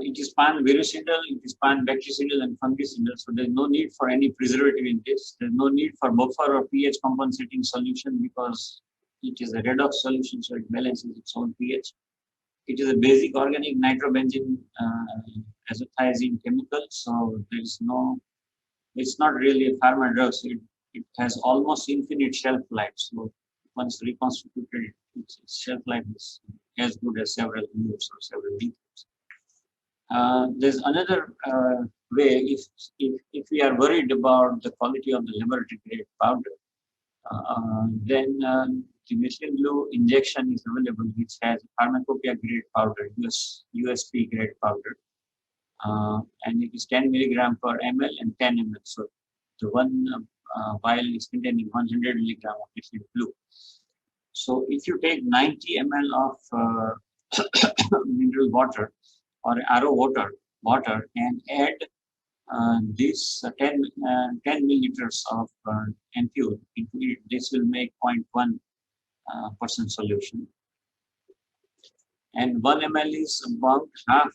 It is pan-virucidal, it is pan-bactericidal and fungicidal, so there is no need for any preservative in this. There is no need for buffer or pH compensating solution because it is a redox solution, so it balances its own pH. It is a basic organic nitrobenzene azothiazine chemical, so there is no, it's not really a pharma drug, so it has almost infinite shelf life. So once reconstituted, its shelf life is as good as several years or several decades. There's another way, if we are worried about the quality of the laboratory grade powder, then the methylene blue injection is available, which has pharmacopoeia grade powder, USP grade powder, and it is 10 milligram per ml and 10 ml. So the one vial is containing 100 milligram of methylene blue. So if you take 90 ml of mineral water or RO water and add this 10 milliliters of ampule into it, this will make 0.1% solution. And 1 ml is about half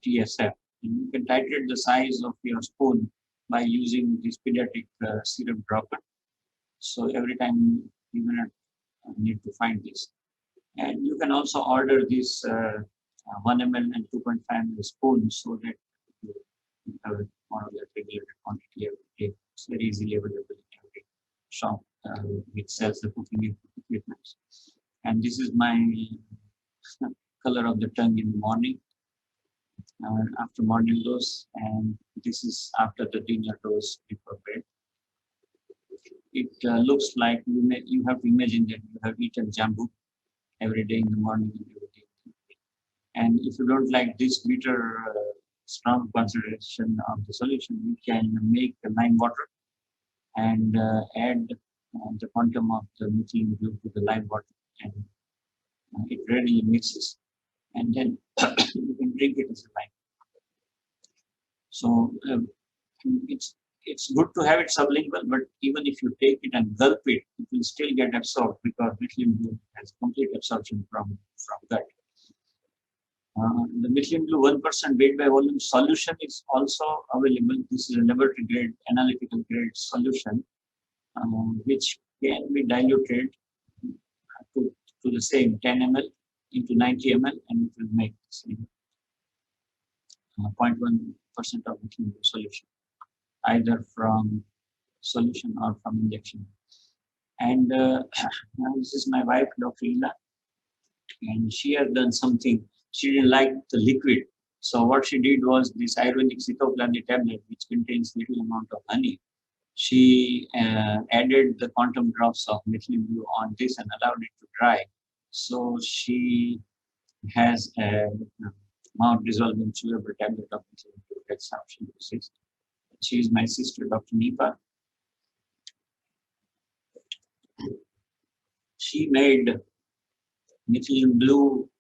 TSF. And you can titrate the size of your spoon by using this pediatric syrup dropper. So every time you will not need to find this. And you can also order this 1 ml and 2.5 ml spoons so that you have more or less regulated quantity every day. It's very easily available in every shop which sells the cooking equipment. And this is my color of the tongue in the morning after morning dose, and this is after the dinner dose before bed. It looks like you have to imagine that you have eaten jambu every day in the morning and every day. And if you don't like this bitter, strong concentration of the solution, you can make lime water and add the quantum of the methylene blue to the lime water, and it readily mixes, and then you can drink it as a lime. So it's good to have it sublingual, but even if you take it and gulp it, it will still get absorbed because methylene blue has complete absorption from gut. The methylene blue 1% weight by volume solution is also available. This is a laboratory grade, analytical grade solution, which can be diluted to the same 10 ml into 90 ml, and it will make the same 0.1% of methylene blue solution, either from solution or from injection. And this is my wife, Dr. Ila, and she has done something. She didn't like the liquid. So what she did was this ironic cytoplasmic tablet, which contains little amount of honey. She added the quantum drops of methylene blue on this and allowed it to dry. So she has a mouth dissolving chewable tablet of methylene blue. That's how she uses. She is my sister, Dr. Nipa. She made methylene blue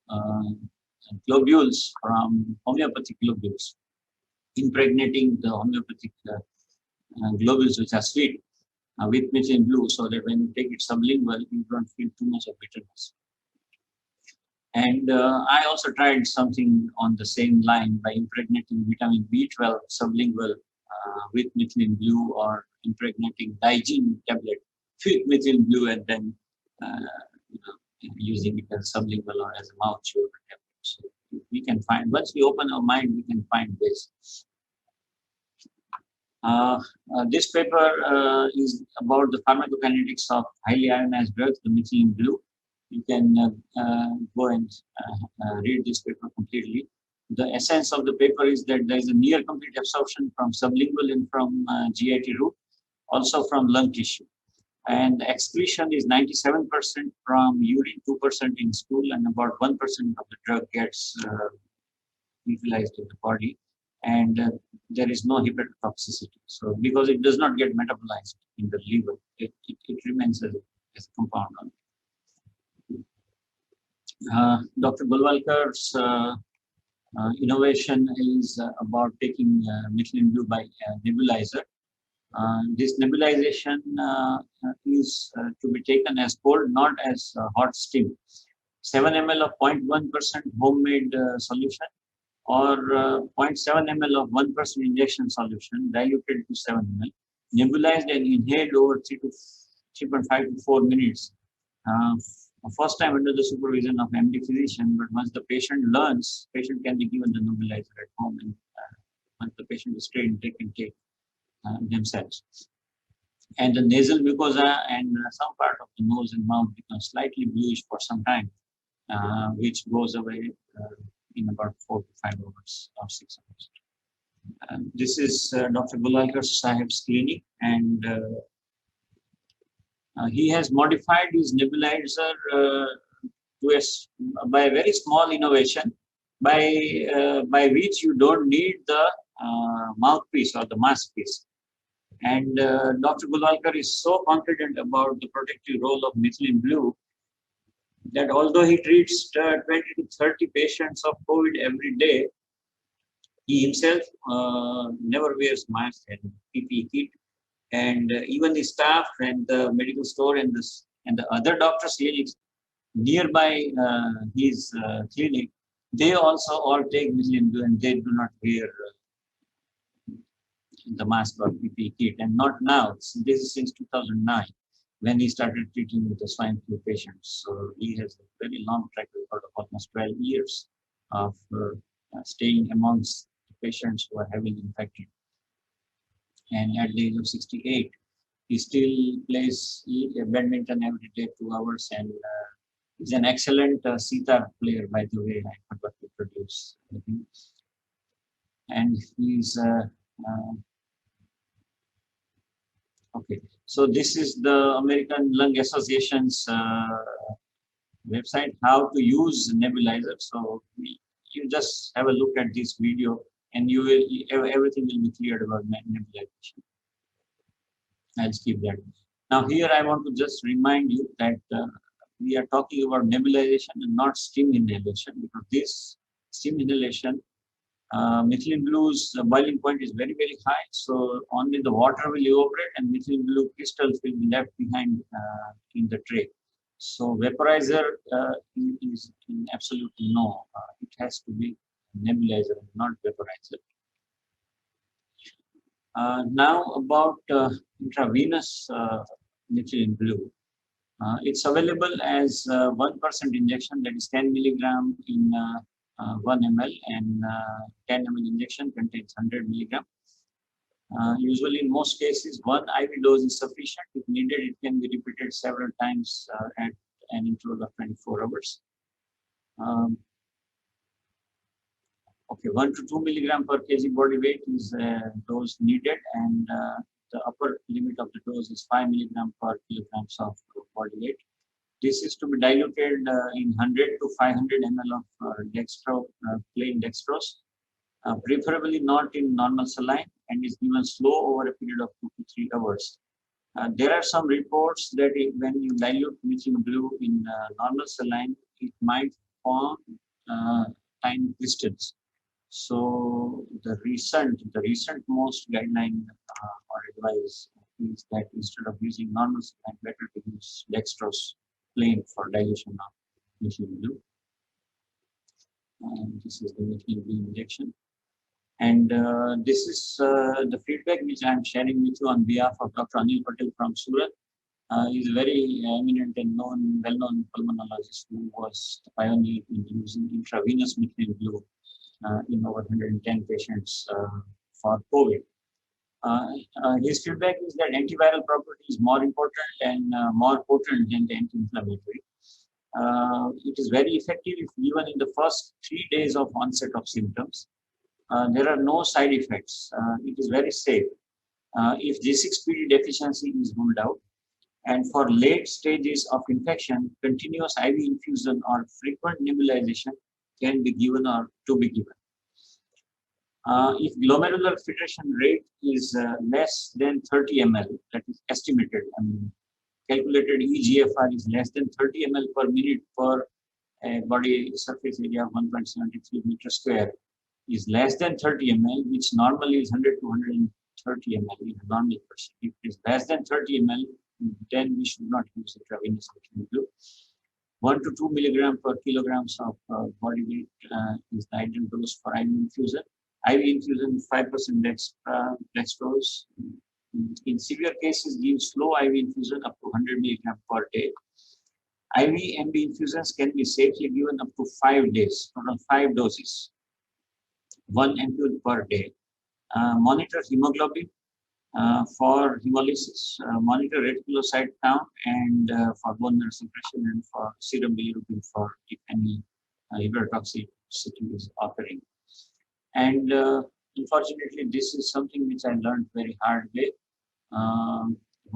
globules from homeopathic globules, impregnating the homeopathic globules which are sweet with methylene blue, so that when you take it sublingual, you don't feel too much of bitterness. And I also tried something on the same line by impregnating vitamin B12 sublingual with methylene blue, or impregnating Digene tablet with methylene blue, and then using it as sublingual or as a mouth chewable tablet. So we can find, once we open our mind, we can find this. This paper is about the pharmacokinetics of highly ionized drugs, the methylene blue. You can go and read this paper completely. The essence of the paper is that there is a near complete absorption from sublingual and from GIT route, also from lung tissue. And the excretion is 97% from urine, 2% in stool, and about 1% of the drug gets utilized in the body. And there is no hepatotoxicity. So because it does not get metabolized in the liver, it remains as a compound. Dr. Golwalkar's innovation is about taking methylene blue by nebulizer. This nebulization is to be taken as cold, not as hot steam. 7 ml of 0.1% homemade solution, or 0.7 ml of 1% injection solution diluted to 7 ml, nebulized and inhaled over 3.5 to 4 minutes. First time under the supervision of MD physician, but once the patient learns, patient can be given the nebulizer at home, and once the patient is trained, they can take themselves. And the nasal mucosa and some part of the nose and mouth becomes slightly bluish for some time, which goes away in about 4 to 5 hours or 6 hours. This is Dr. Golwalkar Sahib's clinic, and he has modified his nebulizer by a very small innovation, by which you don't need the mouthpiece or the mouthpiece. And Dr. Golwalkar is so confident about the protective role of methylene blue that although he treats 20 to 30 patients of COVID every day, he himself never wears mask and PPE kit. And even the staff and the medical store and the other doctors' clinics nearby his clinic, they also all take methylene blue, and they do not wear the mask or PPE kit, and not now. This is since 2009 when he started treating with the swine flu patients. So he has a very long track record of almost 12 years of staying amongst the patients who are heavily infected. And at the age of 68, he still plays badminton every day, 2 hours, and he's an excellent sitar player, by the way. I forgot to introduce him. And he's okay. So this is the American Lung Association's website, how to use nebulizer. So you just have a look at this video, and everything will be cleared about nebulization. I'll skip that. Now here I want to just remind you that we are talking about nebulization and not steam inhalation, because this steam inhalation, methylene blue's boiling point is very, very high. So only the water will evaporate and methylene blue crystals will be left behind in the tray. So vaporizer is absolutely no. It has to be nebulizer, not vaporizer. Now about intravenous methylene blue. It's available as 1% injection, that is 10 milligram in 1 ml, and 10 ml injection contains 100 milligram. Usually in most cases, 1 IV dose is sufficient. If needed, it can be repeated several times at an interval of 24 hours. Okay, 1 to 2 milligram per kg body weight is dose needed, and the upper limit of the dose is 5 milligram per kilograms of body weight. This is to be diluted in 100 to 500 ml of plain dextrose, preferably not in normal saline, and is given slow over a period of 2 to 3 hours. There are some reports that when you dilute methylene blue in normal saline, it might form tiny crystals. So the recent most guideline or advice is that instead of using normal saline, better to use dextrose plain for dilution of methylene blue. This is the methylene blue injection. And this is the feedback which I am sharing with you on behalf of Dr. Anil Patel from Surat. He is a very eminent and well-known pulmonologist who was the pioneer in using intravenous methylene blue in over 110 patients for COVID. His feedback is that antiviral property is more important and more potent than the anti-inflammatory. It is very effective if given in the first 3 days of onset of symptoms. There are no side effects. It is very safe. If G6PD deficiency is ruled out, and for late stages of infection, continuous IV infusion or frequent nebulization can be given or to be given. If glomerular filtration rate is less than 30 ml, that is estimated, calculated eGFR is less than 30 ml per minute per body surface area of 1.73 meter square, is less than 30 ml, which normally is 100 to 130 ml in a normal person. If it is less than 30 ml, then we should not use intravenous methylene blue. 1 to 2 milligram per kilograms of body weight is the ideal dose for IV infusion. IV infusion 5% dextrose. In severe cases, give slow IV infusion up to 100 milligram per day. IV MB infusions can be safely given up to 5 days, total 5 doses, 1 ampule per day. Monitor hemoglobin for hemolysis, monitor reticulocyte count, and for bone marrow suppression, and for serum bilirubin for if any liver toxicity is occurring. And unfortunately, this is something which I learned very hard way.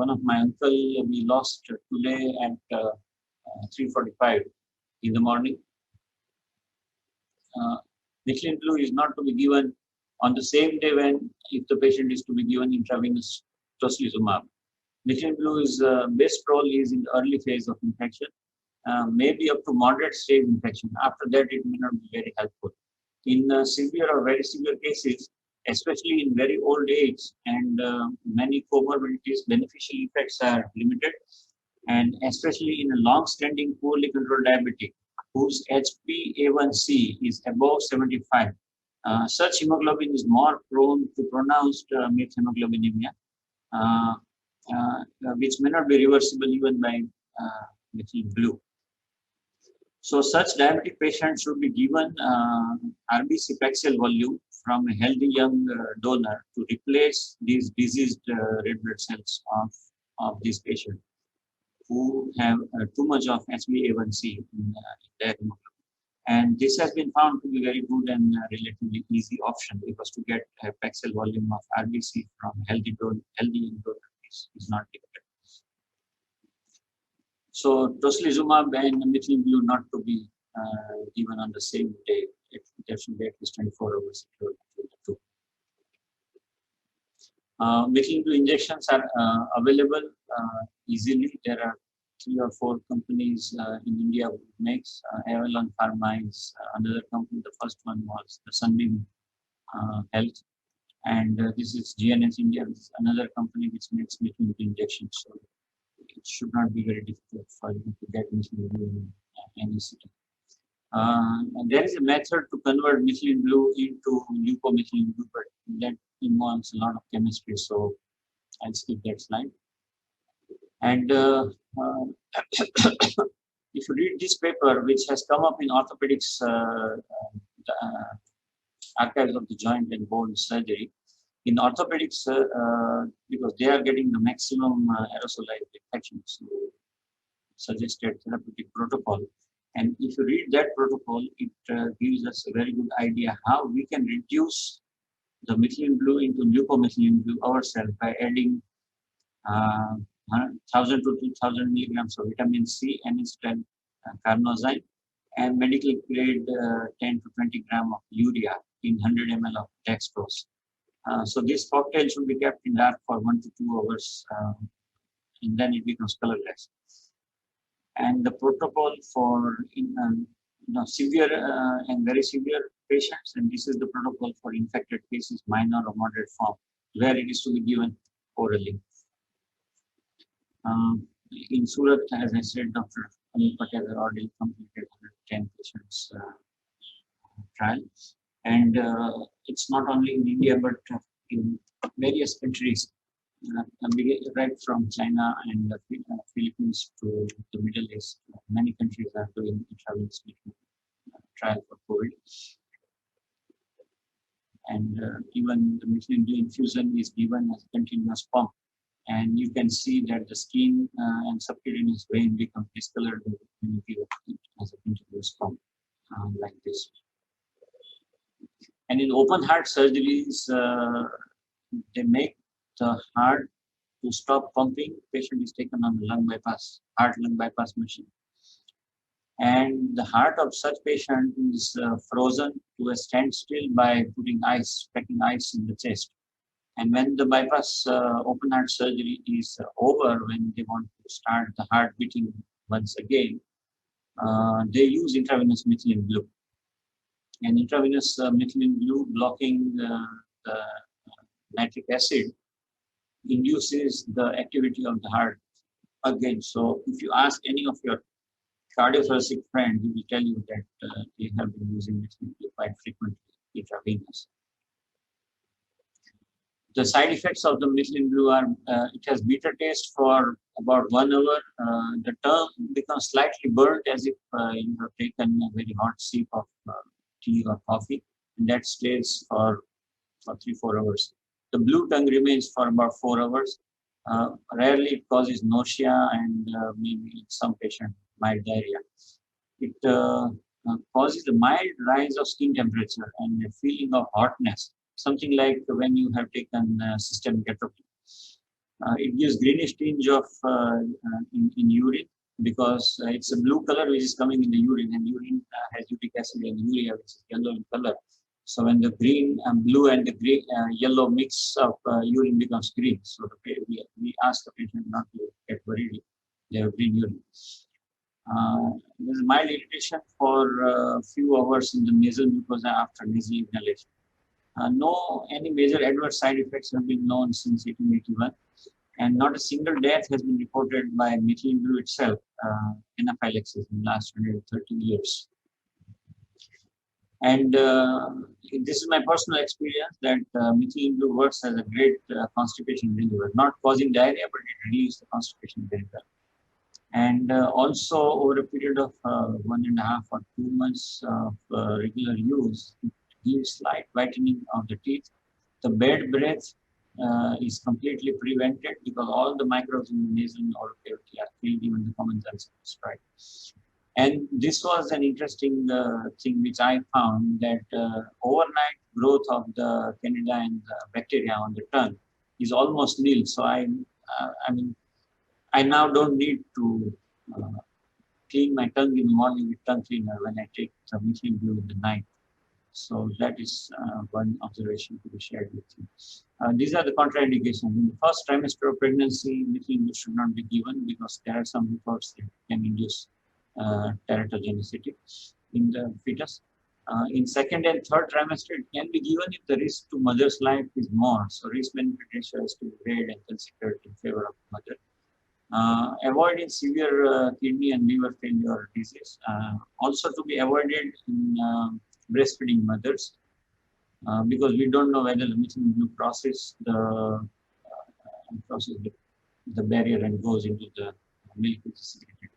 One of my uncle we lost today at 3:45 in the morning. Methylene blue is not to be given on the same day when if the patient is to be given intravenous tocilizumab. Methylene blue is best role is in the early phase of infection, maybe up to moderate stage infection. After that, it may not be very helpful. In severe or very severe cases, especially in very old age and many comorbidities, beneficial effects are limited, and especially in a long-standing, poorly controlled diabetic whose HbA1c is above 75. Such hemoglobin is more prone to pronounced methemoglobinemia, which may not be reversible even by methylene blue. So such diabetic patients should be given RBC paclitaxel volume from a healthy young donor to replace these diseased red blood cells of these patients who have too much of HbA1c in their hemoglobin. And this has been found to be very good and relatively easy option, because to get a paclitaxel volume of RBC from healthy young donor is not difficult. So tocilizumab and methylene blue not to be given on the same day. There should be at least 24 hours between the two. Methylene blue injections are available easily. There are 3 or 4 companies in India who makes. Avalon Pharma is another company. The first one was the Sunbeam Health, and this is GNS India, which is another company which makes methylene blue injections. So it should not be very difficult for you to get methylene blue in any city. And there is a method to convert methylene blue into leukomethylene blue, but that involves a lot of chemistry, so I'll skip that slide. And if you read this paper, which has come up in orthopedics archives of the joint and bone surgery, in orthopedics, because they are getting the maximum aerosolized infections, so suggested therapeutic protocol. And if you read that protocol, it gives us a very good idea how we can reduce the methylene blue into leukomethylene blue ourselves by adding 1,000 to 2,000 milligrams of vitamin C and instead carnosine, and medically grade 10 to 20 gram of urea in 100 ml of dextrose. So this cocktail should be kept in dark for 1 to 2 hours, and then it becomes colorless. And the protocol for severe and very severe patients, and this is the protocol for infected cases, minor or moderate form, where it is to be given orally. In Surat, as I said, Dr. Anil Patel has already completed 110 patients trial, and it's not only in India but in various countries, right from China and the Philippines to the Middle East. Many countries are doing intravenous trial for COVID, and even the methylene blue infusion is given as a continuous pump. And you can see that the skin and subcutaneous vein become discolored when you give it as a continuous pump, like this. And in open heart surgeries, they make the heart to stop pumping. Patient is taken on the heart-lung bypass machine. And the heart of such patient is frozen to a standstill by putting packing ice in the chest. And when the bypass open heart surgery is over, when they want to start the heart beating once again, they use intravenous methylene blue. And intravenous methylene blue blocking the nitric acid induces the activity of the heart again. So if you ask any of your cardiothoracic friend, he will tell you that they have been using methylene blue quite frequently intravenous. The side effects of the methylene blue are it has bitter taste for about 1 hour. The tongue becomes slightly burnt as if you have taken a very hot sip of tea or coffee, and that stays for 3-4 hours. The blue tongue remains for about 4 hours. Rarely it causes nausea and maybe in some patient mild diarrhea. It causes a mild rise of skin temperature and a feeling of hotness, something like when you have taken systemic atropine. It gives greenish tinge of in urine because it's a blue color which is coming in the urine, and urine has uric acid and urea, which is yellow in color. So when the green and blue and the green, yellow mix of urine becomes green. So we ask the patient not to get worried. They have green urine. There's mild irritation for a few hours in the nasal mucosa after nasal inhalation. No any major adverse side effects have been known since 1881, and not a single death has been reported by methylene blue itself, anaphylaxis, in the last 130 years. And this is my personal experience that methylene blue works as a great constipation reliever, not causing diarrhea, but it relieves the constipation very well. And also over a period of 1.5 or 2 months of regular use, it gives slight whitening of the teeth. The bad breath is completely prevented because all the microbes in the nasal and oral cavity are killed, even the common cells are destroyed. And this was an interesting thing which I found, that overnight growth of the Candida and the bacteria on the tongue is almost nil. So I mean, I now don't need to clean my tongue in the morning with tongue cleaner when I take some methylene blue in the night. So that is one observation to be shared with you. These are the contraindications. In the first trimester of pregnancy, methylene blue should not be given because there are some reports that can induce teratogenicity in the fetus. In second and third trimester, it can be given if the risk to mother's life is more. So risk-benefit ratio is to be weighed and considered in favor of the mother. Avoiding severe kidney and liver failure disease. Also to be avoided in breastfeeding mothers because we don't know whether the methylene blue process the barrier and goes into the milk which is secreted.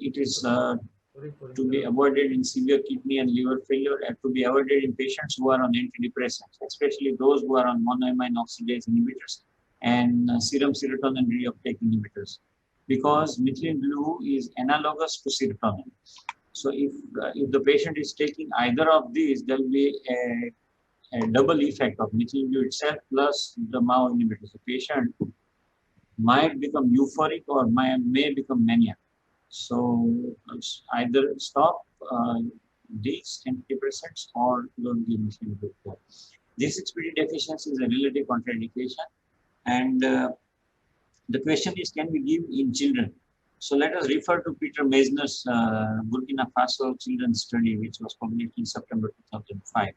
It is to be avoided in severe kidney and liver failure, and to be avoided in patients who are on antidepressants, especially those who are on monoamine oxidase inhibitors and serum serotonin reuptake inhibitors, because methylene blue is analogous to serotonin. So if the patient is taking either of these, there will be a double effect of methylene blue itself plus the MAO inhibitors. The patient might become euphoric or may become maniac. So either stop these antidepressants or don't give methylene blue. G6PD deficiency is a relative contraindication, and the question is, can we give in children? So let us refer to Peter Meisner's Burkina Faso children's study, which was published in September 2005.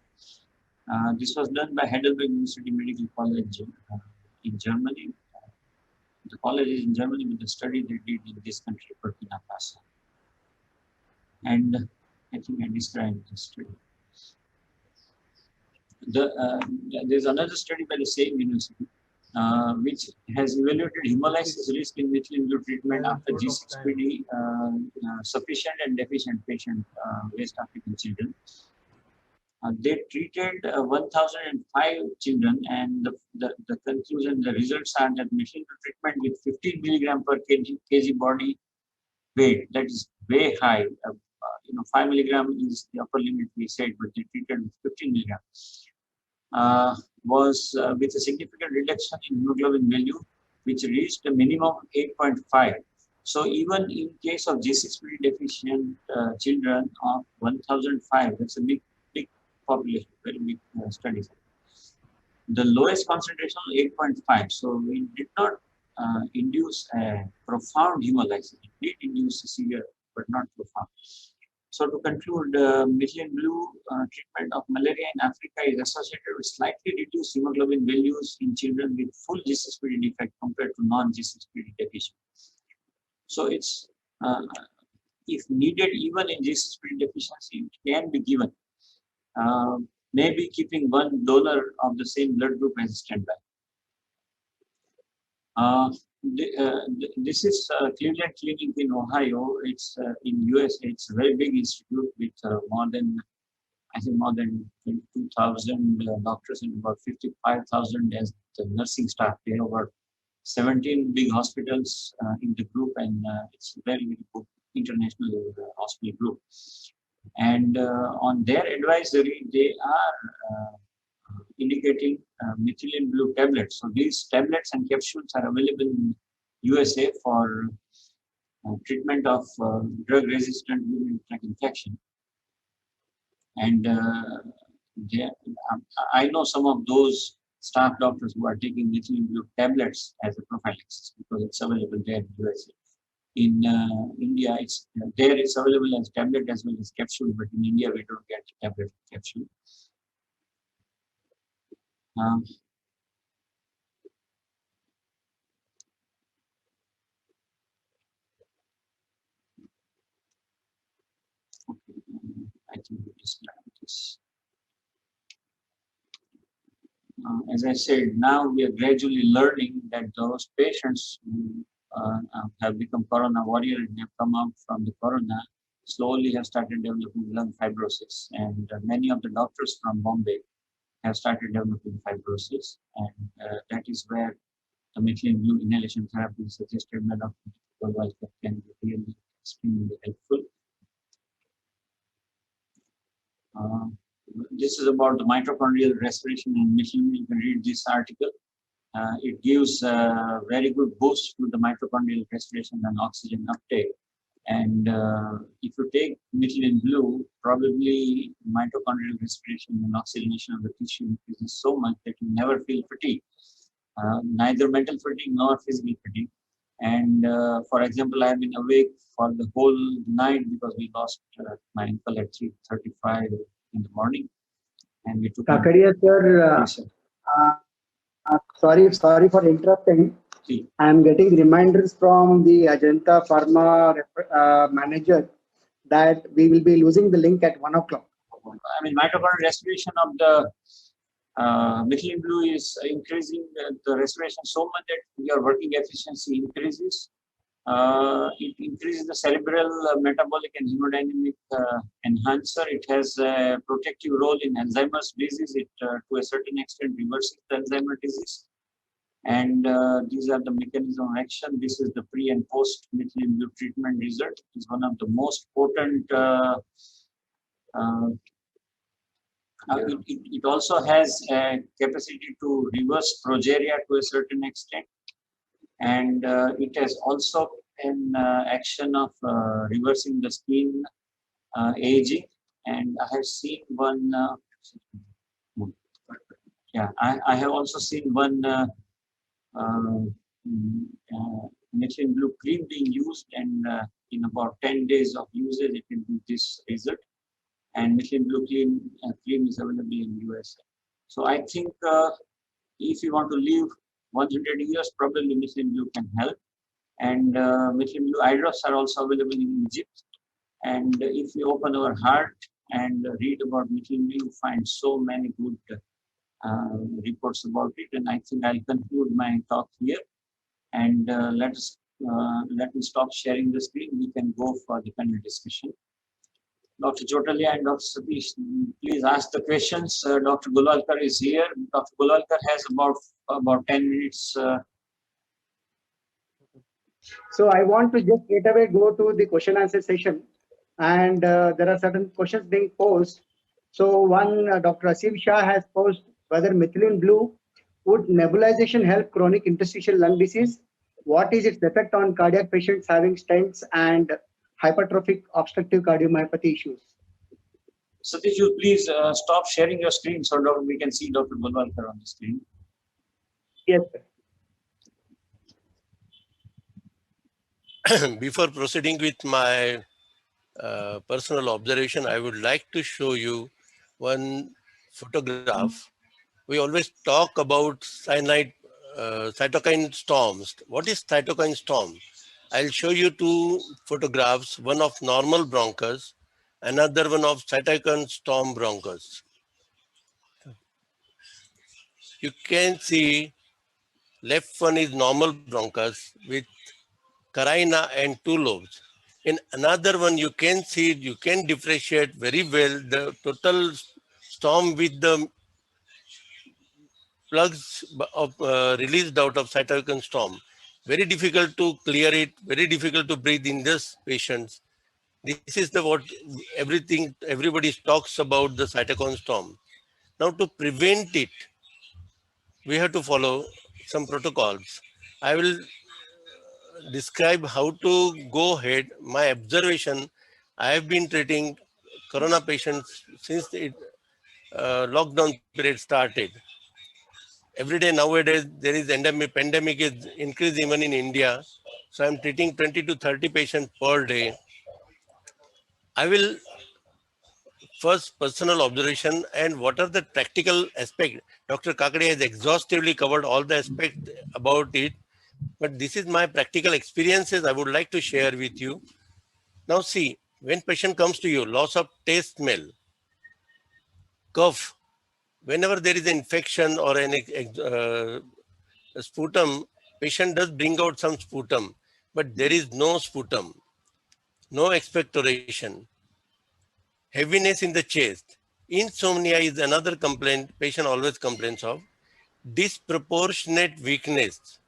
This was done by Heidelberg University Medical College in Germany. The college is in Germany, but the study they did in this country, Burkina Faso. And I think I described the study. There's another study by the same university, which has evaluated hemolysis risk in methylene blue treatment after G6PD sufficient and deficient patient West African children. They treated 1,005 children, and the conclusion, the results are that methylene blue treatment with 15 milligram per kg body weight, that is way high. 5 milligram is the upper limit we said, but they treated with 15 milligram. Was with a significant reduction in hemoglobin value, which reached a minimum 8.5. So even in case of G6PD deficient children of 1,005, that's a big population, very big study. The lowest concentration was 8.5. So we did not induce a profound hemolysis. It did induce a severe, but not profound. So to conclude, methylene blue treatment of malaria in Africa is associated with slightly reduced hemoglobin values in children with full G6PD defect compared to non-G6PD deficient. So it's if needed, even in this spirit deficiency, it can be given. Maybe keeping one donor of the same blood group as standby. This is Cleveland Clinic in Ohio. It's in USA. It's a very big institute with more than 22,000 doctors and about 55,000 as the nursing staff. They have about 17 big hospitals in the group, and it's a very, very good international hospital group. And on their advisory, they are indicating methylene blue tablets. So these tablets and capsules are available in USA for treatment of drug-resistant urinary tract infection. And I know some of those staff doctors who are taking methylene blue tablets as a prophylaxis because it's available there in USA. In India, it's available as tablet as well as capsule, but in India we don't get tablet capsule. I think we described this. As I said, now we are gradually learning that those patients who have become corona warrior and have come out from the corona slowly have started developing lung fibrosis, and many of the doctors from Bombay have started developing fibrosis, and that is where the methylene blue inhalation therapy suggested by Dr. Golwalkar can be really extremely helpful. This is about the mitochondrial respiration and methylene. You can read this article. It gives a very good boost to the mitochondrial respiration and oxygen uptake. And if you take methylene blue, probably mitochondrial respiration and oxygenation of the tissue increases so much that you never feel fatigue, neither mental fatigue nor physical fatigue. And for example, I have been awake for the whole night because we lost my uncle at 3:35 in the morning. And we took Kakadia, sir, yes, sir. Sorry for interrupting. I am getting reminders from the Ajanta Pharma manager that we will be losing the link at 1 o'clock. I mean, mitochondrial respiration of the methylene blue is increasing the respiration so much that your working efficiency increases. It increases the cerebral metabolic and hemodynamic enhancer. It has a protective role in Alzheimer's disease. It to a certain extent reverses the Alzheimer's disease. And these are the mechanism of action. This is the pre and post methylene blue treatment result. It's one of the most potent. It also has a capacity to reverse progeria to a certain extent. And it has also an action of reversing the skin aging. And I have seen one, I have also seen one methylene blue cream being used, and in about 10 days of usage, it will give this result. And methylene blue cream is available in USA. So I think if you want to live 100 years, probably methylene blue can help. And methylene blue eye drops are also available in Egypt. And if you open our heart and read about methylene blue, you find so many good reports about it. And I think I'll conclude my talk here. And let me stop sharing the screen. We can go for the panel discussion. Dr. Chotaliya and Dr. Satish, please ask the questions. Dr. Golwalkar is here. Dr. Golwalkar has about 10 minutes. So I want to just straight away go to the question answer session, and there are certain questions being posed. So one, Dr. R C Shah has posed whether methylene blue would nebulization help chronic interstitial lung disease? What is its effect on cardiac patients having stents and hypertrophic obstructive cardiomyopathy issues? Satish, you please stop sharing your screen so that we can see Dr. Golwalkar on the screen. Yes, sir. Before proceeding with my personal observation, I would like to show you one photograph. We always talk about cytokine storms. What is cytokine storm? I'll show you two photographs, one of normal bronchus, another one of cytokine storm bronchus. You can see left one is normal bronchus with carina and two lobes. In another one, you can see, you can differentiate very well the total storm with the plugs released out of cytokine storm. Very difficult to clear it, very difficult to breathe in this patients. This is the what everybody talks about the cytokine storm. Now to prevent it, we have to follow some protocols. I will describe how to go ahead. My observation, I have been treating corona patients since the lockdown period started. Every day nowadays there is endemic pandemic is increased even in India. So I'm treating 20 to 30 patients per day. I will first personal observation and what are the practical aspect. Dr. Kakadia has exhaustively covered all the aspects about it, but this is my practical experiences I would like to share with you. Now see, when patient comes to you, loss of taste, smell, cough, whenever there is an infection or an sputum, patient does bring out some sputum, but there is no sputum, no expectoration, heaviness in the chest. Insomnia is another complaint patient always complains of. Disproportionate weakness.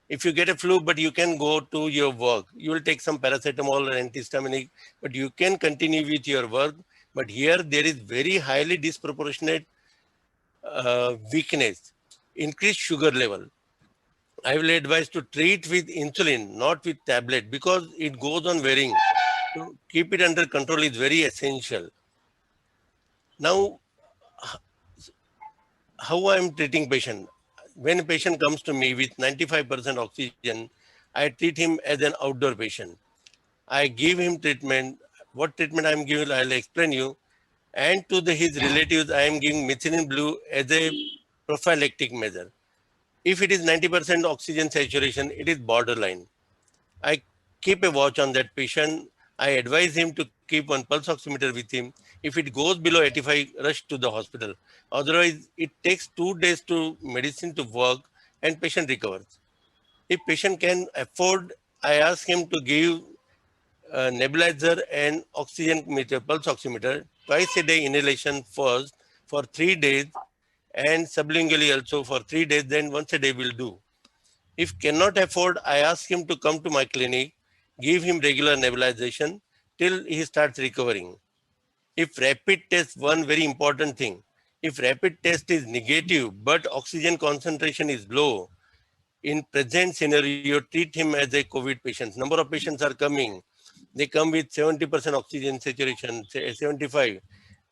If you get a flu, but you can go to your work, you will take some paracetamol or antihistaminic, but you can continue with your work. But here there is very highly disproportionate weakness, increased sugar level. I will advise to treat with insulin, not with tablet, because it goes on wearing. To keep it under control is very essential. Now, how I am treating patient? When a patient comes to me with 95% oxygen, I treat him as an outdoor patient. I give him treatment. What treatment I am giving, I'll explain you. And to his relatives, I am giving methylene blue as a prophylactic measure. If it is 90% oxygen saturation, it is borderline. I keep a watch on that patient. I advise him to keep one pulse oximeter with him. If it goes below 85, rush to the hospital. Otherwise, it takes 2 days to medicine to work and patient recovers. If patient can afford, I ask him to give nebulizer and oxygen meter, pulse oximeter, twice a day inhalation first for 3 days and sublingually also for 3 days, then once a day will do. If cannot afford, I ask him to come to my clinic, give him regular nebulization till he starts recovering. If rapid test, one very important thing, if rapid test is negative, but oxygen concentration is low, in present scenario, treat him as a COVID patient. Number of patients are coming. They come with 70% oxygen saturation, say 75.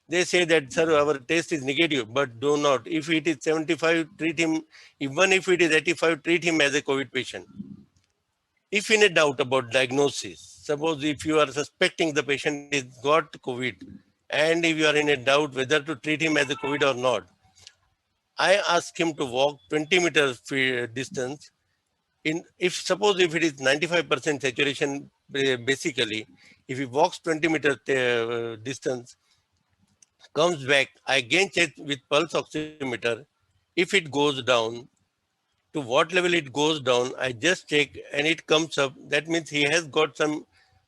They say that, sir, our test is negative, but do not. If it is 75, treat him. Even if it is 85, treat him as a COVID patient. If in a doubt about diagnosis, suppose if you are suspecting the patient is got COVID, and if you are in a doubt whether to treat him as a COVID or not, I ask him to walk 20 meters distance. If suppose if it is 95% saturation, basically, if he walks 20 meters distance, comes back, I again check with pulse oximeter. If it goes down, to what level it goes down, I just check and it comes up. That means he has got some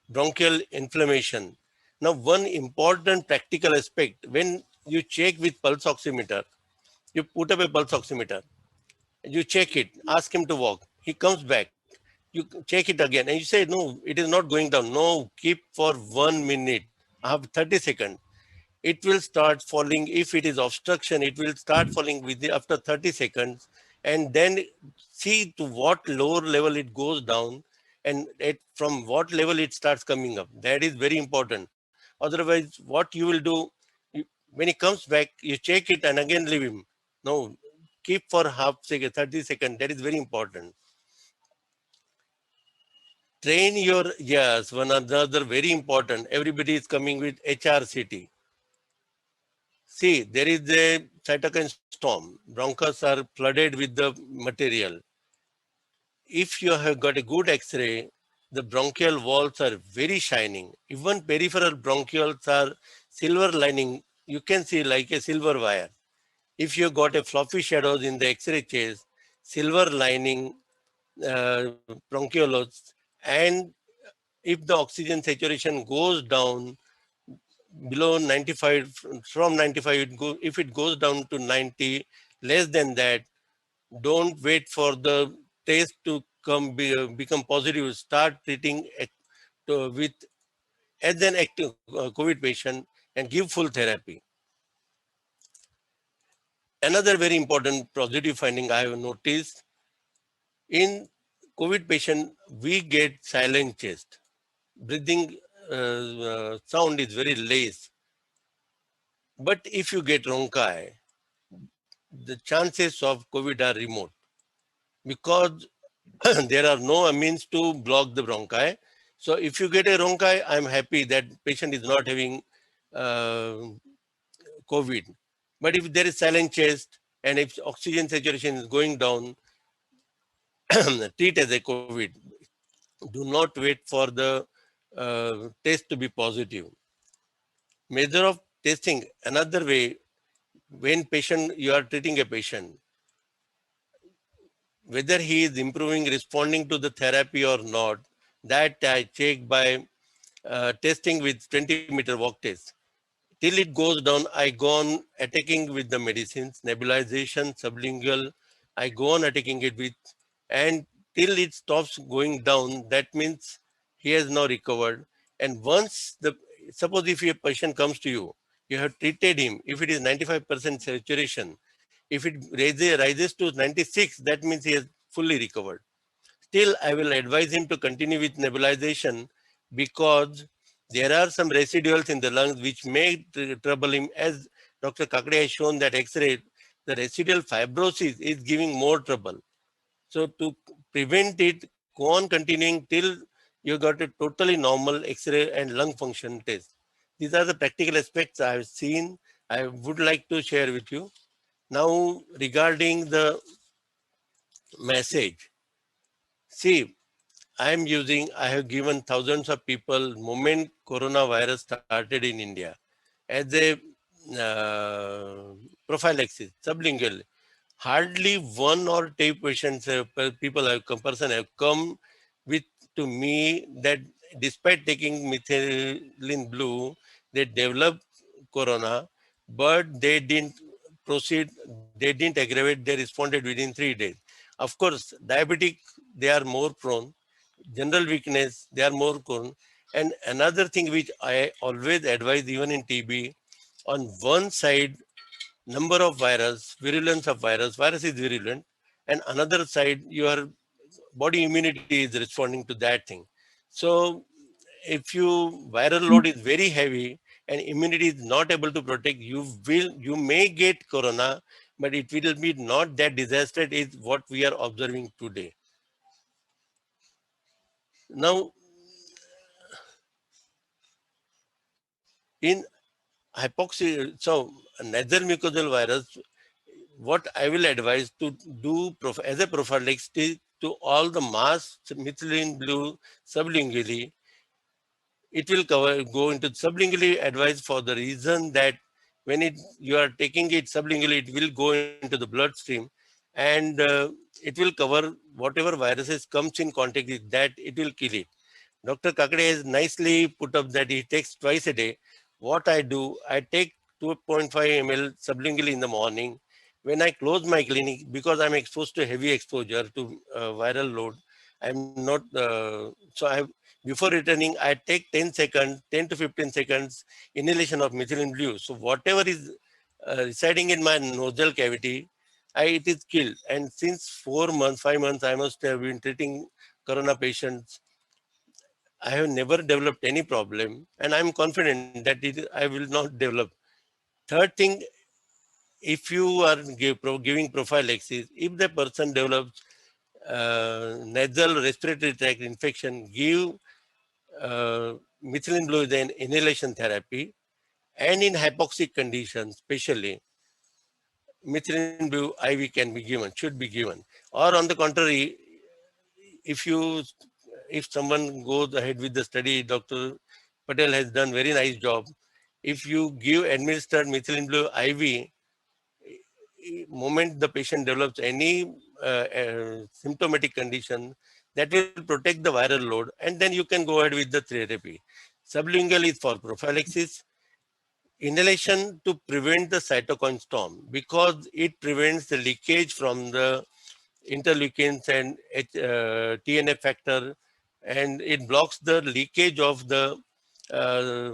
bronchial inflammation. Now, one important practical aspect, when you check with pulse oximeter, you put up a pulse oximeter, you check it, ask him to walk, he comes back, you check it again and you say, no, it is not going down. No, keep for 1 minute, I have 30 seconds. It will start falling. If it is obstruction, it will start falling within after 30 seconds, and then see to what lower level it goes down and from what level it starts coming up. That is very important. Otherwise, what you will do, when he comes back, you check it and again leave him. No, keep for half second, 30 seconds. That is very important. Train your, yes, one another very important. Everybody is coming with HRCT. See, there is a cytokine storm. Bronchus are flooded with the material. If you have got a good X-ray, the bronchial walls are very shining. Even peripheral bronchioles are silver lining. You can see like a silver wire. If you got a fluffy shadows in the X-ray chest, silver lining bronchioles, and if the oxygen saturation goes down below 95, from 95, if it goes down to 90, less than that, don't wait for the test to become positive. Start treating with as an active COVID patient and give full therapy. Another very important positive finding I have noticed in COVID patient, we get silent chest. Breathing sound is very less. But if you get bronchi, the chances of COVID are remote because there are no means to block the bronchi. So if you get a bronchi, I'm happy that patient is not having uh, COVID. But if there is silent chest and if oxygen saturation is going down, treat as a COVID. Do not wait for the test to be positive. Measure of testing, another way, when patient, you are treating a patient, whether he is improving, responding to the therapy or not, that I check by testing with 20-meter walk test. Till it goes down, I go on attacking with the medicines, nebulization, sublingual, I go on attacking it with, and till it stops going down, that means he has now recovered. And once suppose if a patient comes to you, you have treated him, if it is 95% saturation, if it rises to 96, that means he has fully recovered. Still, I will advise him to continue with nebulization because there are some residuals in the lungs which may trouble him. As Dr. Kakadia has shown that X-ray, the residual fibrosis is giving more trouble. So to prevent it, go on continuing till you got a totally normal X-ray and lung function test. These are the practical aspects I have seen. I would like to share with you. Now, regarding the message, see, I have given thousands of people moment coronavirus started in India as a prophylaxis, sublingual. Hardly one or two patients, people have person have come with to me that despite taking methylene blue, they developed corona, but they didn't proceed, they didn't aggravate, they responded within 3 days. Of course, diabetic, they are more prone, general weakness, they are more prone. And another thing which I always advise even in TB, on one side, number of virus, virulence of virus is virulent, and another side, your body immunity is responding to that thing. So if you viral load is very heavy and immunity is not able to protect, you may get corona, but it will be not that disaster is what we are observing today. Now, in hypoxia, so nasal mucosal virus, what I will advise to do as a prophylaxis to all the mass methylene blue sublingually, it will go into sublingually advice for the reason that when you are taking it sublingually, it will go into the bloodstream and it will cover whatever viruses comes in contact with that, it will kill it. Dr. Kakade has nicely put up that he takes twice a day. What I do, I take 2.5 ml sublingually in the morning. When I close my clinic, because I'm exposed to heavy exposure to viral load, I'm not, so I have, before returning, I take 10 seconds, 10 to 15 seconds inhalation of methylene blue. So whatever is residing in my nasal cavity, it is killed. And since 4 months, 5 months, I must have been treating corona patients. I have never developed any problem, and I'm confident that I will not develop. Third thing, if you are giving prophylaxis, if the person develops nasal respiratory tract infection, give methylene blue is an inhalation therapy, and in hypoxic conditions, especially methylene blue IV can be given, should be given. Or on the contrary, if you if someone goes ahead with the study, Dr. Patel has done very nice job. If you administered methylene blue IV, moment the patient develops any symptomatic condition, that will protect the viral load, and then you can go ahead with the therapy. Sublingual is for prophylaxis. Inhalation to prevent the cytokine storm, because it prevents the leakage from the interleukins and TNF factor, and it blocks the leakage of the uh,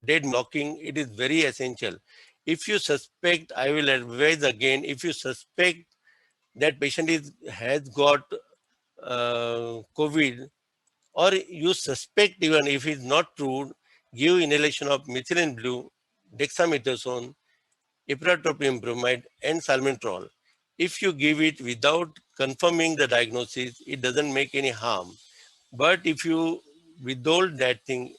dead blocking. It is very essential. If you suspect, I will advise again, if you suspect that patient has got COVID, or you suspect, even if it's not true, give inhalation of methylene blue, dexamethasone, ipratropium bromide, and salmeterol. If you give it without confirming the diagnosis, it doesn't make any harm. But if you withhold that thing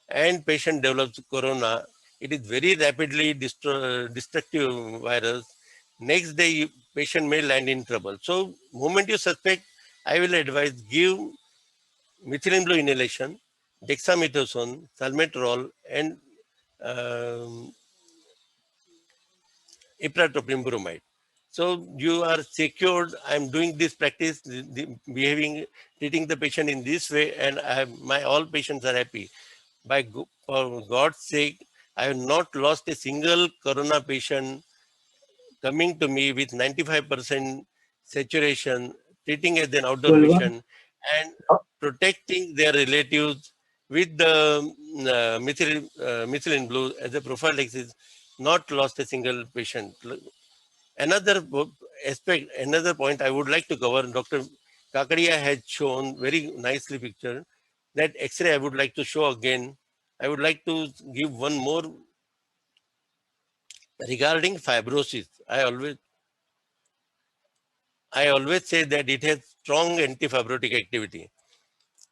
and patient develops corona, it is very rapidly destructive virus. Next day, patient may land in trouble. So, moment you suspect, I will advise give methylene blue inhalation, dexamethasone, salmeterol, and um, ipratropium bromide. So you are secured. I'm doing this practice, treating the patient in this way, and my all patients are happy. For God's sake, I have not lost a single corona patient coming to me with 95% saturation, treating as an outdoor Golwal. patient, and protecting their relatives with the methylene blue as a prophylaxis. Not lost a single patient. Another aspect, another point I would like to cover, Dr. Kakadia has shown very nicely picture. That X-ray I would like to show again. I would like to give one more regarding fibrosis. I always say that it has strong antifibrotic activity.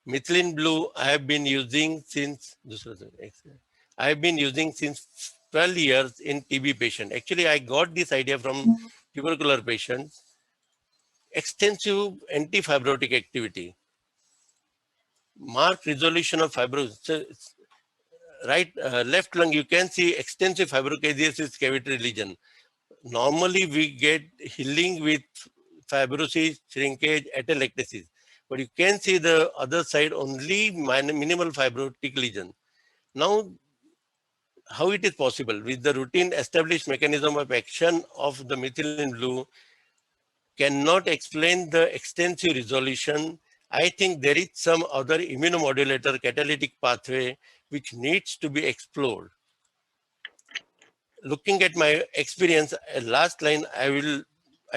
Methylene blue I have been using since 12 years in TB patient. Actually, I got this idea from tubercular patients. Extensive antifibrotic activity, marked resolution of fibrosis. So, left lung, you can see extensive fibrocaseous cavity lesion. Normally, we get healing with fibrosis, shrinkage, atelectasis. But you can see the other side only minimal fibrotic lesion. Now, how it is possible? With the routine established mechanism of action of the methylene blue, cannot explain the extensive resolution. I think there is some other immunomodulator catalytic pathway which needs to be explored. Looking at my experience, last line I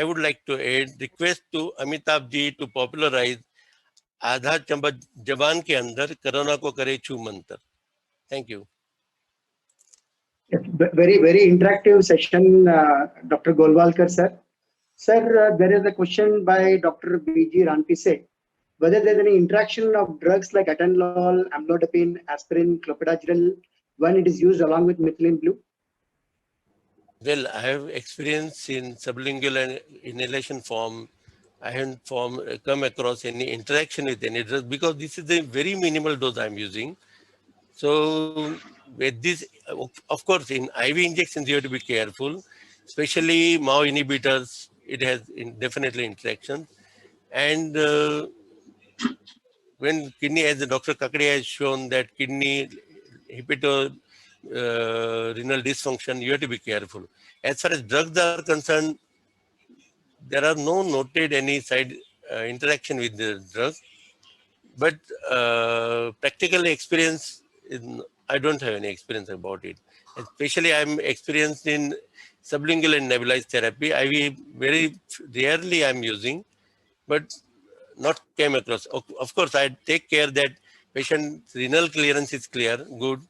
would like to add, request to Amitabh ji to popularize आधा चम्मच जबान के अंदर corona को करे छू मंत्र. Thank you. Very, very interactive session, Dr. Golwalkar, sir. Sir, there is a question by Dr. B.G. Ranpise, whether there's any interaction of drugs like atenolol, amlodipine, aspirin, clopidogrel when it is used along with methylene blue? Well, I have experience in sublingual and inhalation form. I haven't come across any interaction with any drug because this is a very minimal dose I'm using. So with this, of course, in IV injections, you have to be careful, especially MAO inhibitors. It has definitely interactions. And when kidney, as Dr. Kakadia has shown that kidney renal dysfunction, you have to be careful. As far as drugs are concerned, there are no noted any side interaction with the drug. But practical experience, I don't have any experience about it. Especially I'm experienced in sublingual and nebulized therapy. IV very rarely I'm using, but not came across. Of course, I take care that patient's renal clearance is clear, good.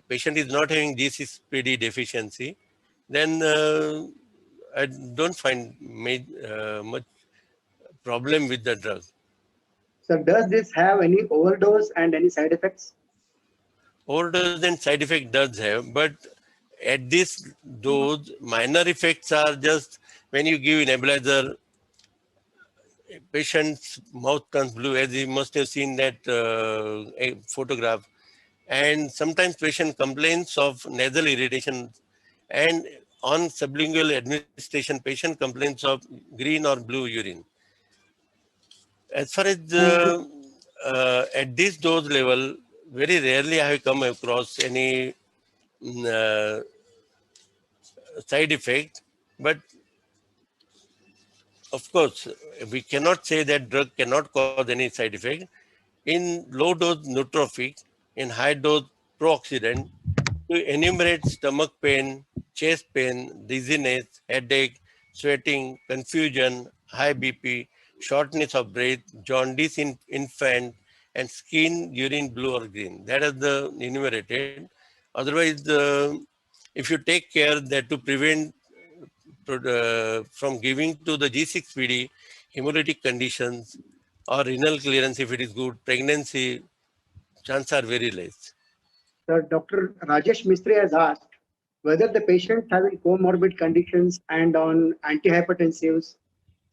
Patient is not having G6PD deficiency, then I don't find much problem with the drug. So does this have any overdose and any side effects? Overdose and side effect does have, but at this dose, minor effects are just when you give nebulizer, patient's mouth turns blue, as you must have seen that a photograph. And sometimes patient complains of nasal irritation, and on sublingual administration, patient complains of green or blue urine. As far as at this dose level, very rarely I have come across any side effect, but of course, we cannot say that drug cannot cause any side effect. In low dose nootropic, in high dose pro-oxidant, to enumerate stomach pain, chest pain, dizziness, headache, sweating, confusion, high BP, shortness of breath, jaundice in infant, and skin, urine, blue or green. That is the enumerated. Otherwise, if you take care that to prevent from giving to the G6PD hemolytic conditions or renal clearance if it is good, pregnancy, chances are very less. Dr. Rajesh Mistry has asked whether the patients having comorbid conditions and on antihypertensives,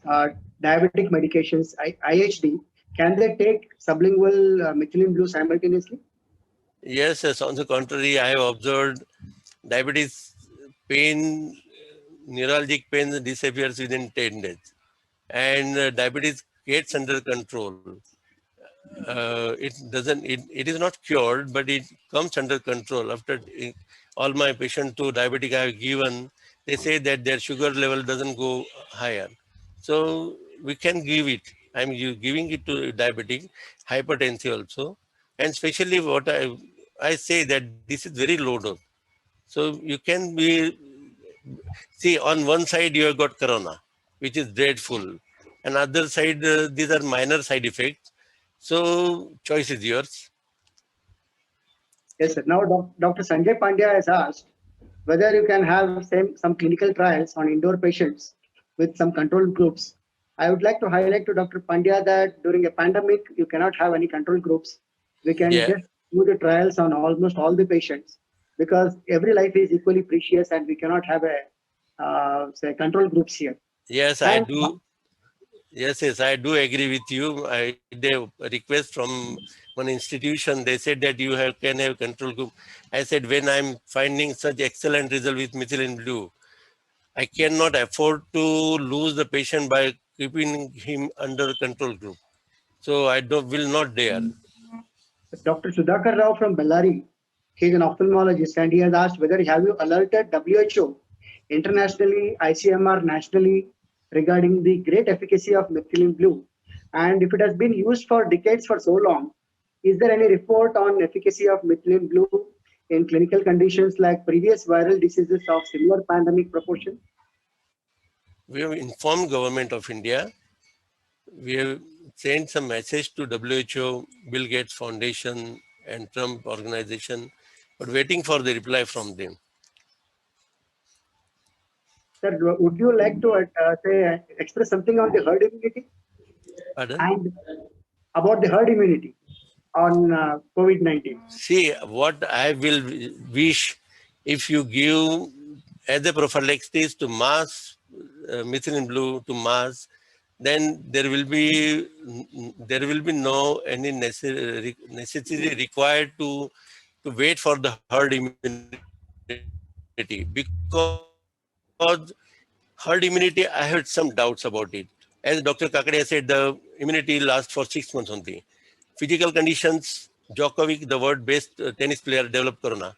uh, diabetic medications, IHD, can they take sublingual methylene blue simultaneously? Yes, yes, on the contrary, I have observed diabetes pain, neuralgic pain disappears within 10 days. And diabetes gets under control. It is not cured, but it comes under control. After all my patients to diabetic I have given, they say that their sugar level doesn't go higher. So we can give it. I'm giving it to diabetic, hypertensive also. And especially what I say that this is very low dose. So you can be, see, on one side you have got corona, which is dreadful. And other side, these are minor side effects. So choice is yours. Yes, sir. Now, Dr. Sanjay Pandya has asked whether you can have some clinical trials on indoor patients with some control groups. I would like to highlight to Dr. Pandya that during a pandemic, you cannot have any control groups. We can Yeah. just do the trials on almost all the patients because every life is equally precious and we cannot have a say control groups here. Yes, I And do. Yes, yes, I do agree with you. I did a request from one institution. They said that you can have control group. I said, when I'm finding such excellent result with methylene blue, I cannot afford to lose the patient by keeping him under control group. So I will not dare. Dr. Sudhakar Rao from Bellary, he's an ophthalmologist, and he has asked whether have you alerted WHO internationally, ICMR nationally regarding the great efficacy of methylene blue, and if it has been used for decades for so long, is there any report on efficacy of methylene blue in clinical conditions like previous viral diseases of similar pandemic proportion? We have informed government of India. We have sent some message to WHO, Bill Gates Foundation, and Trump organization, but waiting for the reply from them. Sir, would you like to say express something on the herd immunity Pardon? and about the herd immunity on COVID-19? See, what I will wish, if you give as a prophylaxis to mass methylene blue to mass, then there will be no any necessity required to wait for the herd immunity, because herd immunity I had some doubts about it. As Dr. Kakadia said, the immunity lasts for 6 months only. Physical conditions, Djokovic, the world-best tennis player, developed corona.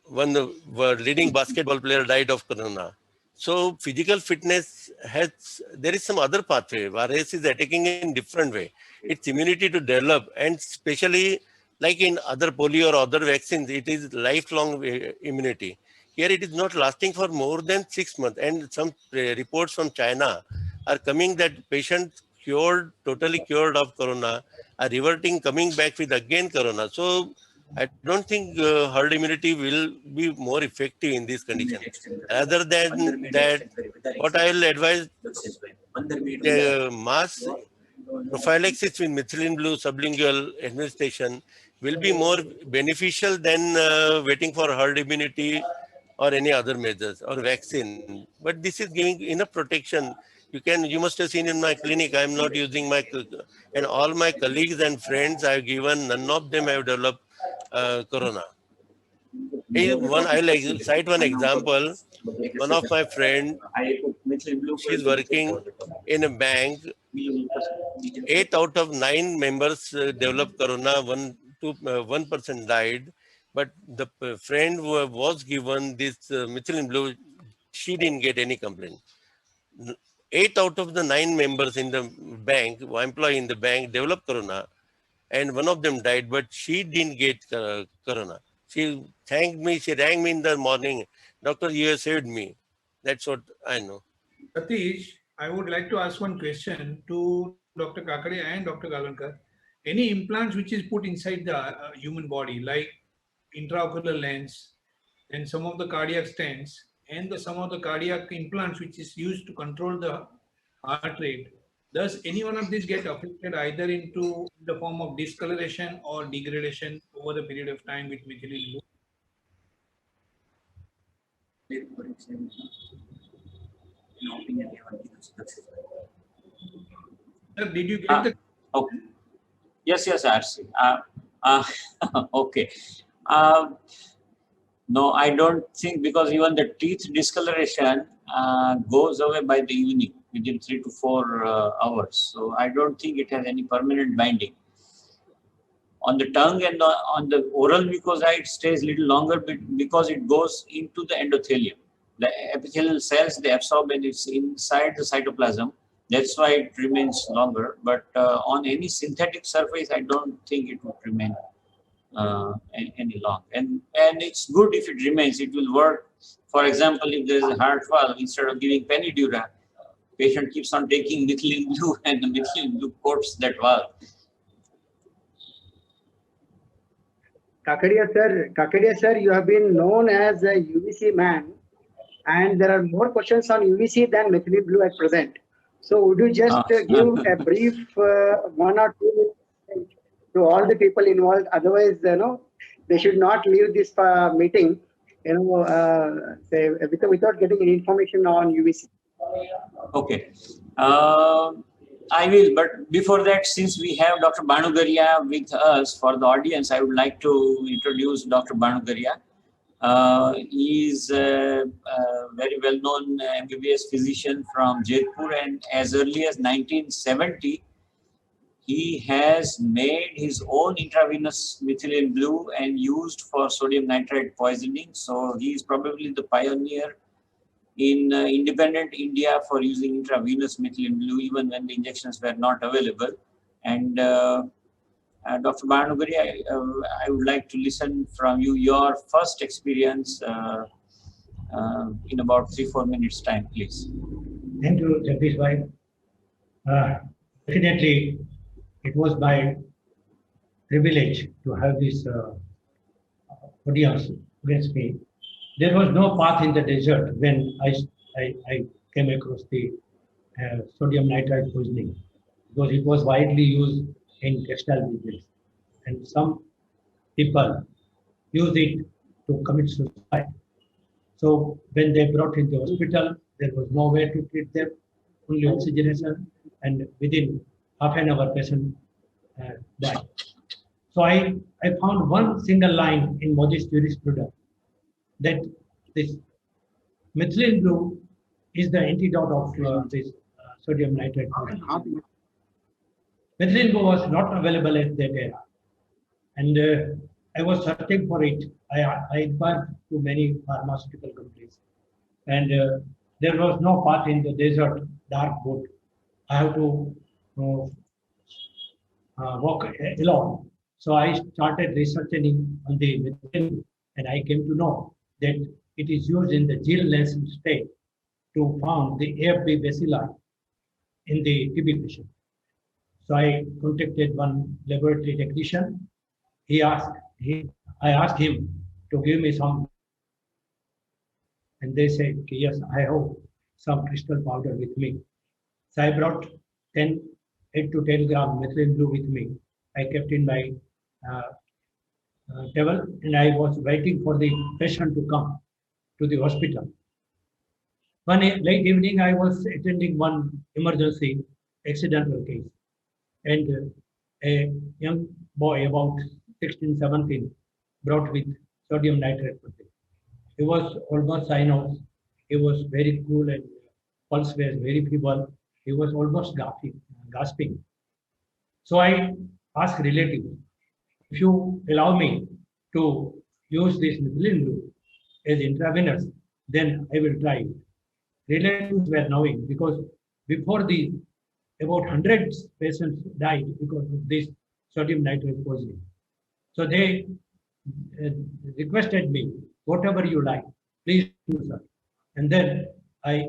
One leading basketball player died of corona. So physical fitness there is some other pathway. Virus is attacking in different way. It's immunity to develop, and especially like in other polio or other vaccines, it is lifelong immunity. Here it is not lasting for more than 6 months, and some reports from China are coming that patients cured, totally cured of corona, are reverting, coming back with again corona. So I don't think herd immunity will be more effective in this condition. Rather than that, what I will advise, mass prophylaxis with methylene blue sublingual administration will be more beneficial than waiting for herd immunity or any other measures or vaccine. But this is giving enough protection. You must have seen in my clinic, I'm not using and all my colleagues and friends I've given, none of them have developed corona. I'll cite one example. One of my friend, she's working in a bank. 8 out of 9 members developed corona. 1% died, but the friend who was given this methylene blue, she didn't get any complaint. 8 out of the 9 members in the bank, employee in the bank, developed corona, and one of them died, but she didn't get corona. She thanked me. She rang me in the morning. Doctor, you have saved me. That's what I know. Satish, I would like to ask one question to Dr. Kakadia and Dr. Golwalkar. Any implants which is put inside the human body, like intraocular lens, and some of the cardiac stents, and some of the cardiac implants which is used to control the heart rate, does any one of these get affected either into the form of discoloration or degradation over the period of time with methylene blue? Sir, did you get the? Okay. Yes, RC. Okay. No, I don't think, because even the teeth discoloration goes away by the evening within 3 to 4 hours. So I don't think it has any permanent binding. On the tongue and on the oral mucosa, it stays a little longer because it goes into the endothelium. The epithelial cells, they absorb, and it's inside the cytoplasm. That's why it remains longer. But on any synthetic surface, I don't think it would remain any long. And it's good if it remains. It will work. For example, if there is a heart valve, instead of giving penidura, patient keeps on taking methylene blue, and the methylene blue coats that valve. Kakadia sir, you have been known as a UVC man, and there are more questions on UVC than methylene blue at present. So would you just give a brief 1 or 2 minutes to all the people involved? Otherwise, they should not leave this meeting, say, without getting any information on UVC. Okay. I will, but before that, since we have Dr. Banugaria with us, for the audience, I would like to introduce Dr. Banugaria. He is a very well-known MBBS physician from Jaipur, and as early as 1970, he has made his own intravenous methylene blue and used for sodium nitrite poisoning. So he is probably the pioneer in independent India for using intravenous methylene blue, even when the injections were not available. And Dr. Banugaria, I would like to listen from you, your first experience in about 3-4 minutes time, please. Thank you, Jagdish bhai. Definitely, it was my privilege to have this audience against me. There was no path in the desert when I came across the sodium nitrite poisoning, because it was widely used in textile business, and some people use it to commit suicide. So when they brought into the hospital, there was no way to treat them, only oxygenation, and within half an hour, patient died. So I found one single line in Modi's jurisprudence, that this methylene blue is the antidote of this sodium nitrite poisoning. Methylene blue was not available at that era, and I was searching for it. I inquired to many pharmaceutical companies, and there was no path in the desert, dark wood. I have to walk alone. So I started researching on the methylene, and I came to know that it is used in the gel-less state to found the AFB bacilli in the TB patient. So I contacted one laboratory technician. I asked him to give me some, and they said, yes, I have some crystal powder with me. So I brought 8 to 10 gram methylene blue with me. I kept in my table, and I was waiting for the patient to come to the hospital. Late evening, I was attending one emergency accidental case, and a young boy about 16, 17 brought with sodium nitrate. He was almost cyanosis. He was very cool and pulse was very feeble. He was almost gasping. So I asked relatives, if you allow me to use this methylene blue as intravenous, then I will try it. Relatives were knowing because before the about 100 patients died because of this sodium nitrate poisoning. So they uh, requested me, whatever you like, please do, sir. And then I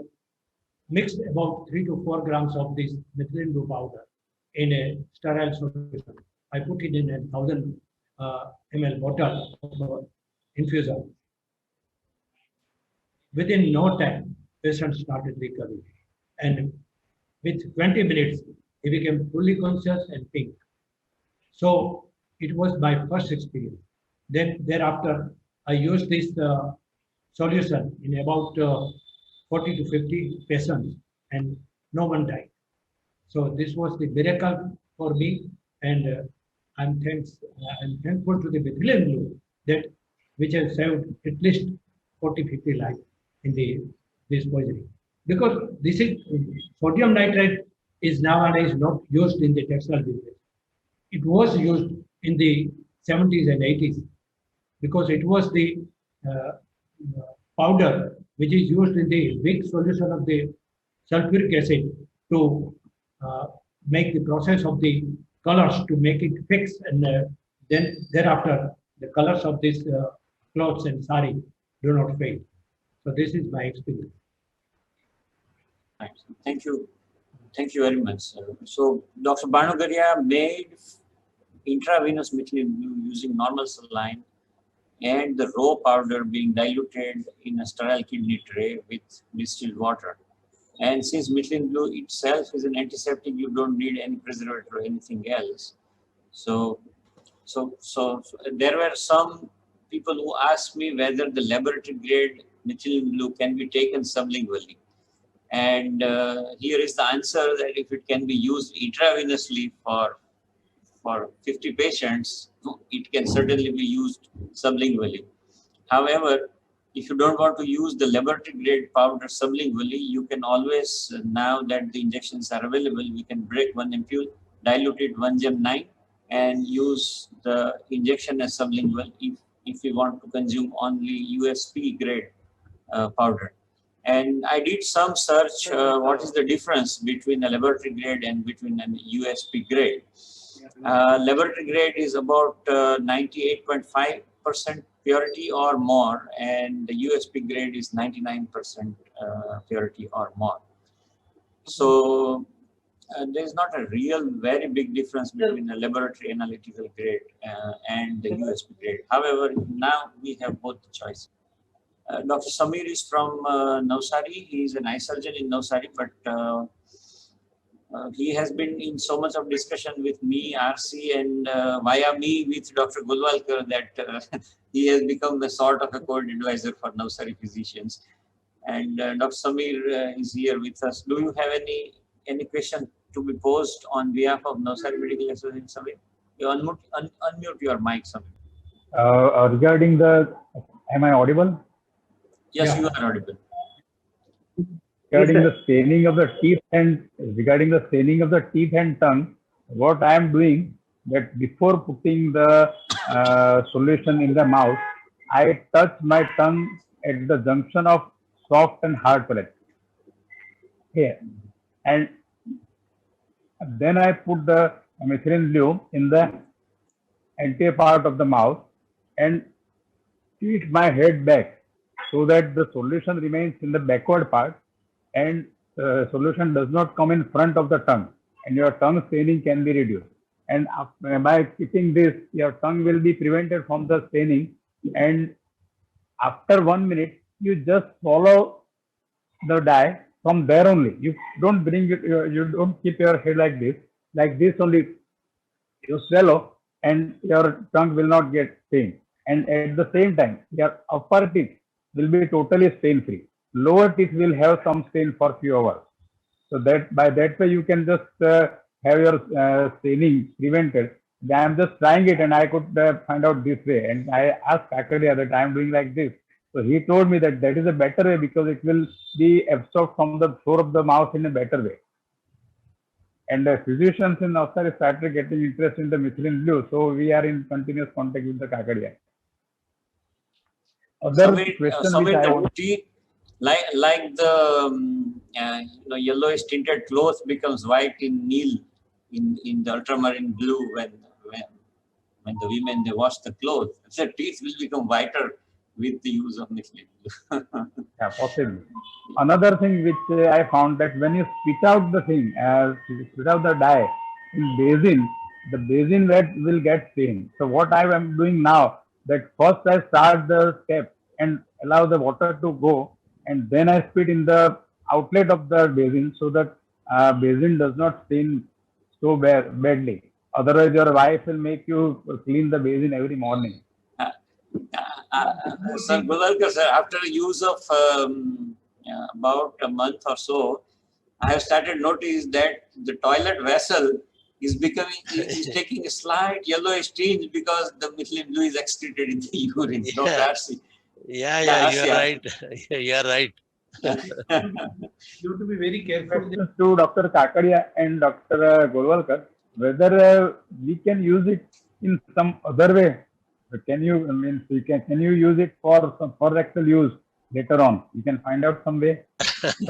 mixed about 3 to 4 grams of this methylene blue powder in a sterile solution. I put it in a 1000 ml bottle of infuser. Within no time, patient started recovering. And with 20 minutes, he became fully conscious and pink. So it was my first experience. Then thereafter, I used this solution in about 40 to 50 patients, and no one died. So this was the miracle for me, and I'm thankful to the methylene blue that which has saved at least 40, 50 lives in this poisoning. Because this is sodium nitrate is nowadays not used in the textile business. It was used in the 70s and 80s because it was the uh, powder which is used in the big solution of the sulfuric acid to make the process of the colors to make it fix, and then thereafter the colors of these clothes and sari do not fade. So this is my experience. Right. Thank you. Thank you very much, sir. So Dr. Banugaria made intravenous methylene blue using normal saline and the raw powder being diluted in a sterile kidney tray with distilled water. And since methylene blue itself is an antiseptic, you don't need any preservative or anything else. So there were some people who asked me whether the laboratory grade methylene blue can be taken sublingually. And here is the answer that if it can be used intravenously for 50 patients, it can certainly be used sublingually. However, if you don't want to use the laboratory grade powder sublingually, you can always, now that the injections are available, we can break one ampule, dilute it 1 gem 9 and use the injection as sublingual if we want to consume only USP grade powder. And I did some search, what is the difference between a laboratory grade and between an USP grade. Laboratory grade is about 98.5% purity or more, and the USP grade is 99% purity or more. So there is not a real very big difference between the laboratory analytical grade and the USP grade. However, now we have both the choice. Dr. Samir is from Navsari. He is an eye surgeon in Navsari, but he has been in so much of discussion with me, RC, and via me with Dr. Golwalkar that he has become the sort of a court advisor for Navsari physicians. And Dr. Samir is here with us. Do you have any question to be posed on behalf of Navsari Medical Association, Samir? You unmute your mic, Samir. Regarding the, am I audible? Yes, Yeah. you are audible. Regarding the staining of the teeth and tongue, what I am doing that before putting the solution in the mouth, I touch my tongue at the junction of soft and hard palate here, and then I put the methylene blue in the anterior part of the mouth and tilt my head back so that the solution remains in the backward part and solution does not come in front of the tongue, and your tongue staining can be reduced. And by keeping this, your tongue will be prevented from the staining. And after 1 minute, you just swallow the dye from there only. You don't bring it, you don't keep your head like this only. You swallow and your tongue will not get stained. And at the same time, your upper teeth will be totally stain free. Lower teeth will have some stain for few hours. So that by that way you can just have your staining prevented. I am just trying it and I could find out this way. And I asked Kakadia that I am doing like this. So he told me that that is a better way because it will be absorbed from the floor of the mouth in a better way. And the physicians in Navsari started getting interest in the methylene blue. So we are in continuous contact with the Kakadia. Other question which I the want. teeth, like the yellowish tinted cloth becomes white in Nil, in the ultramarine blue when the women they wash the clothes. The teeth will become whiter with the use of methylene blue. Yeah, possibly. Another thing which I found that when you spit out the thing, spit out the dye in basin, the basin wet will get stained. So what I am doing now, that first I start the step and allow the water to go, and then I spit in the outlet of the basin so that basin does not stain so badly. Otherwise, your wife will make you clean the basin every morning. Sir Golwalkar, sir, after the use of about a month or so, I have started notice that the toilet vessel is taking a slight yellowish tinge because the methylene blue is excreted in the urine. Yeah. Dr. R C. Yeah, you're right. You're right. You have to be very careful. Questions to Dr. Kakadia and Dr. Golwalkar, whether we can use it in some other way. Can you, can you use it for actual use later on? You can find out some way. If it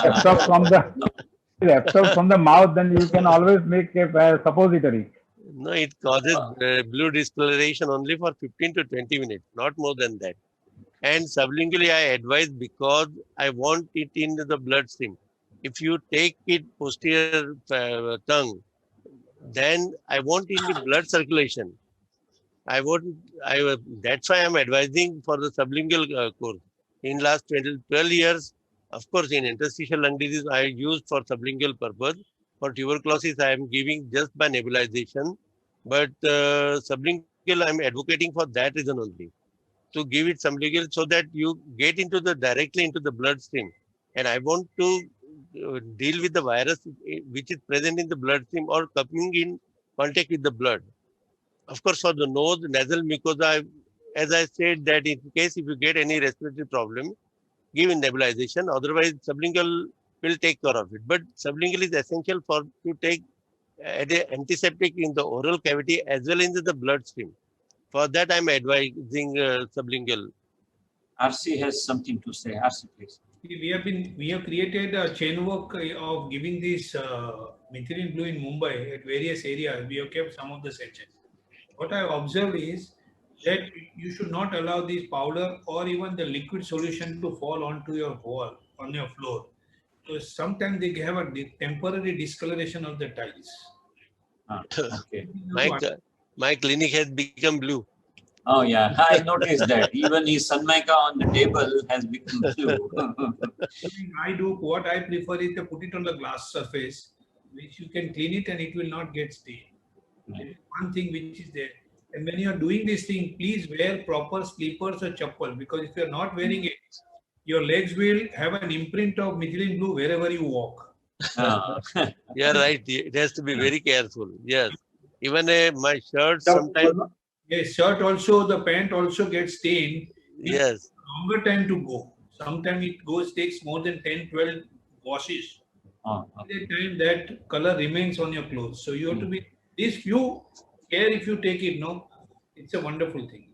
absorbs from the mouth, then you can always make a suppository. No, it causes blue discoloration only for 15 to 20 minutes, not more than that. And sublingually, I advise because I want it in the bloodstream. If you take it posterior tongue, then I want in the blood circulation. That's why I'm advising for the sublingual course. In last 12 years, of course, in interstitial lung disease, I used for sublingual purpose. For tuberculosis, I am giving just by nebulization. But sublingual, I'm advocating for that reason only. To give it sublingual so that you get directly into the bloodstream. And I want to deal with the virus which is present in the bloodstream or coming in contact with the blood. Of course, for the nose, nasal mucosa, as I said that in case if you get any respiratory problem, give in nebulization. Otherwise, sublingual will take care of it. But sublingual is essential to take antiseptic in the oral cavity as well as in the bloodstream. For that, I'm advising sublingual. RC has something to say. RC, please. We have created a chain work of giving this methylene blue in Mumbai at various areas. We have kept some of the sachets. What I observed is that you should not allow this powder or even the liquid solution to fall onto your wall, on your floor. So sometimes they have a temporary discoloration of the tiles. Okay. My clinic has become blue. Oh yeah, I noticed that. Even his sunmica on the table has become blue. What I prefer is to put it on the glass surface, which you can clean it and it will not get stained. Right. One thing which is there. And when you are doing this thing, please wear proper slippers or chappal, because if you are not wearing it, your legs will have an imprint of methylene blue wherever you walk. You're right. It has to be very careful. Yes. Even my shirt sometimes. Yes, shirt also, the pant also gets stained. Yes. Longer time to go. Sometimes it takes more than 10, 12 washes. At that time, that color remains on your clothes. So you have to be, this few care if you take it, no, it's a wonderful thing.